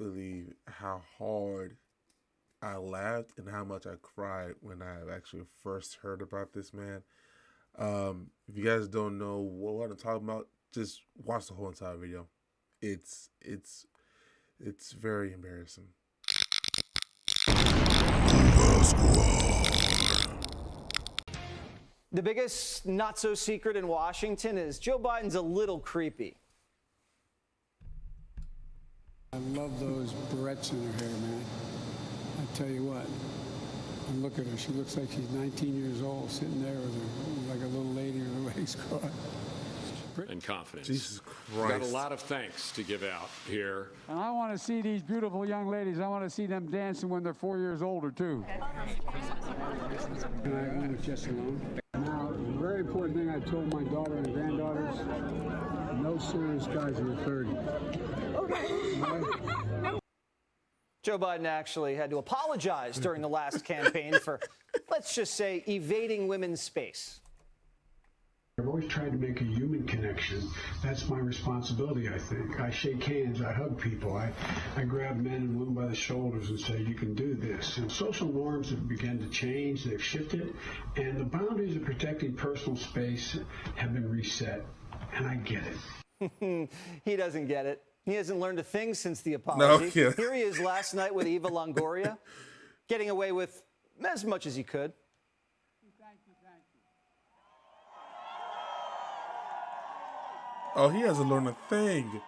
believe how hard I laughed and how much I cried when I actually first heard about this man. If you guys don't know what I'm talking about, just watch the whole entire video. It's very embarrassing. The biggest not-so-secret in Washington is Joe Biden's a little creepy. I love those barrettes in her hair, man. I tell you what, and look at her. She looks like she's 19 years old, sitting there with her, like a little lady with her legs crossed. And confidence. Jesus Christ. We've got a lot of thanks to give out here. And I want to see these beautiful young ladies. I want to see them dancing when they're 4 years older, too. And I'm with Jess alone. Now, the very important thing I told my daughter and granddaughters, no serious guys in the 30s. Okay. Joe Biden actually had to apologize during the last campaign for, let's just say, evading women's space. I've always tried to make a human connection. That's my responsibility, I think. I shake hands, I hug people, I grab men and women by the shoulders and say, you can do this. And social norms have begun to change, they've shifted, and the boundaries of protecting personal space have been reset. And I get it. He doesn't get it. He hasn't learned a thing since the apology. No, yeah. Here he is last night with Eva Longoria, getting away with as much as he could. Thank you. Oh, he hasn't learned a thing.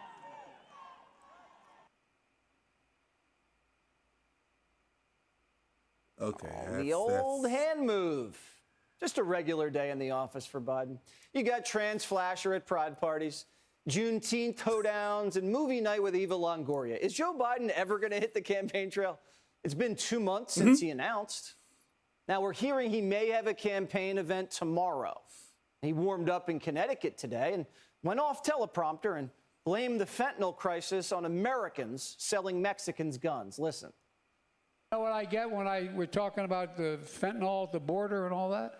Okay. The old hand move. Just a regular day in the office for Biden. You got trans flasher at pride parties, Juneteenth hoedowns, and movie night with Eva Longoria. Is Joe Biden ever going to hit the campaign trail? It's been 2 months since he announced. Now we're hearing he may have a campaign event tomorrow. He warmed up in Connecticut today and went off teleprompter and blamed the fentanyl crisis on Americans selling Mexicans guns. Listen. You know what I get when we're talking about the fentanyl at the border and all that?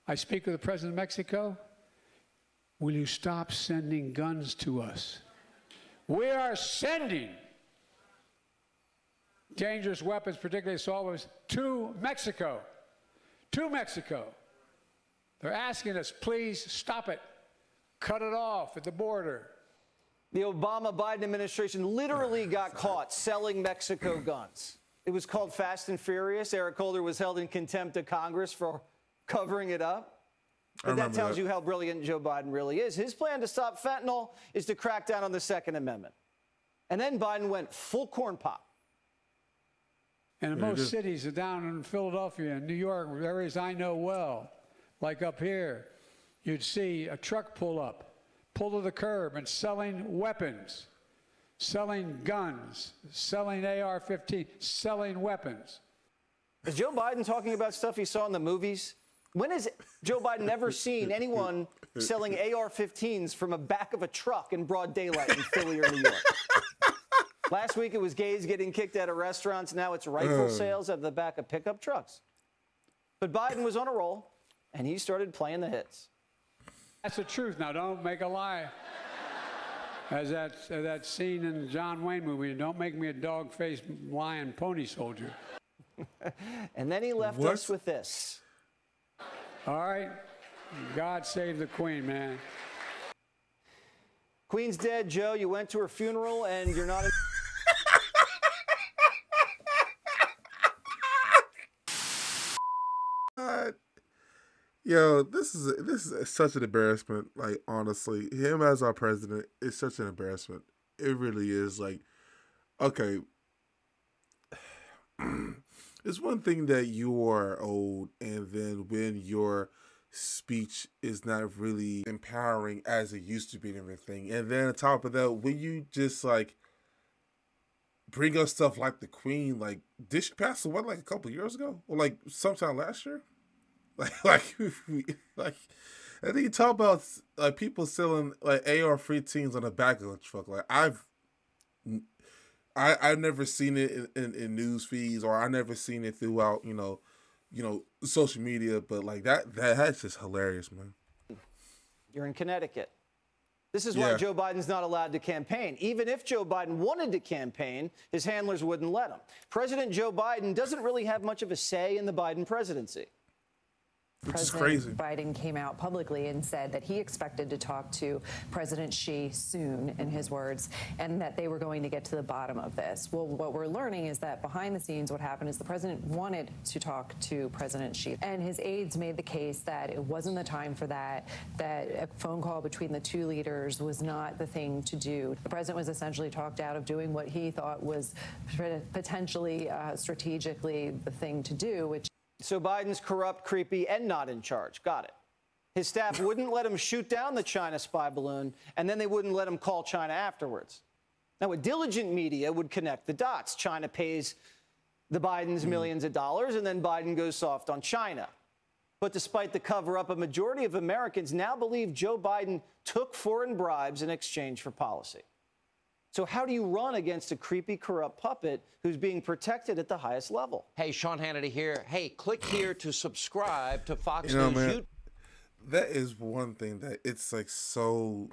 I speak with the president of Mexico. Will you stop sending guns to us? We are sending dangerous weapons, particularly assault weapons, to Mexico. To Mexico. They're asking us, please stop it. Cut it off at the border. The Obama-Biden administration literally got caught selling Mexico guns. It was called Fast and Furious. Eric Holder was held in contempt of Congress for covering it up. But that tells you how brilliant Joe Biden really is. His plan to stop fentanyl is to crack down on the Second Amendment. And then Biden went full corn pop. And in most cities, down in Philadelphia and New York, areas I know well, like up here, you'd see a truck pull to the curb and selling weapons, selling guns, selling AR-15, selling weapons. Is Joe Biden talking about stuff he saw in the movies? When has Joe Biden ever seen anyone selling AR-15s from the back of a truck in broad daylight in Philly or New York? Last week it was gays getting kicked out of restaurants. Now it's rifle sales at the back of pickup trucks. But Biden was on a roll, and he started playing the hits. That's the truth. Now, don't make a lie. As that scene in the John Wayne movie, don't make me a dog-faced lion pony soldier. And then he left us with this. All right. God save the Queen, man. Queen's dead, Joe. You went to her funeral, and you're not... Yo, this is such an embarrassment. Like, honestly, him as our president is such an embarrassment. It really is. Like, okay, it's one thing that you are old, and then when your speech is not really empowering as it used to be and everything, and then on top of that, when you just like bring up stuff like the Queen, like, did she pass away like a couple years ago, or like sometime last year? Like, I think you talk about like people selling like AR-15s on the back of a truck. Like, I've never seen it in news feeds, or I never seen it throughout, you know, social media. But like that's just hilarious, man. You're in Connecticut. This is why Joe Biden's not allowed to campaign. Even if Joe Biden wanted to campaign, his handlers wouldn't let him. President Joe Biden doesn't really have much of a say in the Biden presidency. Which is crazy. Biden came out publicly and said that he expected to talk to President Xi soon, in his words, and that they were going to get to the bottom of this. Well, what we're learning is that behind the scenes, what happened is the president wanted to talk to President Xi, and his aides made the case that it wasn't the time for that, that a phone call between the two leaders was not the thing to do. The president was essentially talked out of doing what he thought was potentially strategically the thing to do, which So Biden's corrupt, creepy, and not in charge. Got it. His staff wouldn't let him shoot down the China spy balloon, and then they wouldn't let him call China afterwards. Now, a diligent media would connect the dots. China pays the Bidens millions of dollars, and then Biden goes soft on China. But despite the cover-up, a majority of Americans now believe Joe Biden took foreign bribes in exchange for policy. So how do you run against a creepy, corrupt puppet who's being protected at the highest level? Hey, Sean Hannity here. Hey, click here to subscribe to Fox You know, News. man, that is one thing that it's like so.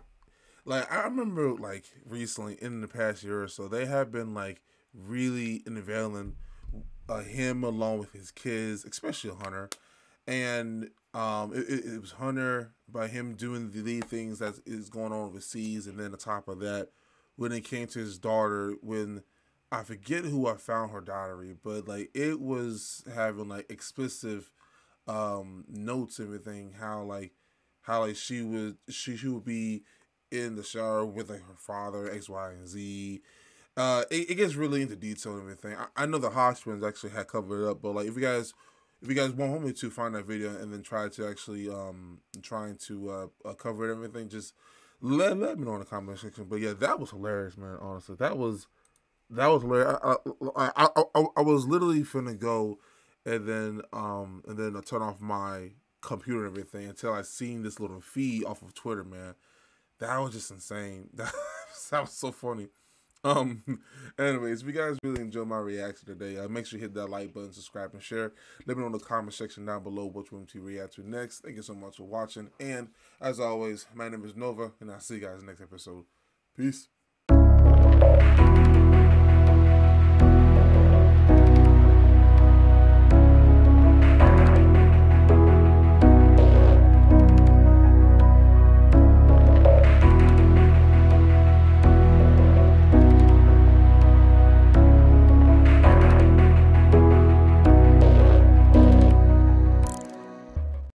Like, I remember like recently in the past year or so, they have been like really unveiling him along with his kids, especially Hunter. And it was Hunter by him doing the things that is going on overseas, and then on top of that, when it came to his daughter, when I forget who I found her diary, but like it was having like explicit notes and everything, how she would be in the shower with like her father, X, Y, and Z. It gets really into detail and everything. I know the Hodgkins actually had covered it up, but like if you guys want me to find that video and then try to actually trying to cover it and everything, just let me know in the comment section. But yeah, that was hilarious, man. Honestly, that was hilarious. I was literally finna go and then I turn off my computer and everything until I seen this little feed off of Twitter, man. That was just insane. That was so funny. Anyways, if you guys really enjoyed my reaction today, make sure you hit that like button, subscribe, and share. Let me know in the comment section down below which one to react to next. Thank you so much for watching. And as always, my name is Nova, and I'll see you guys next episode. Peace.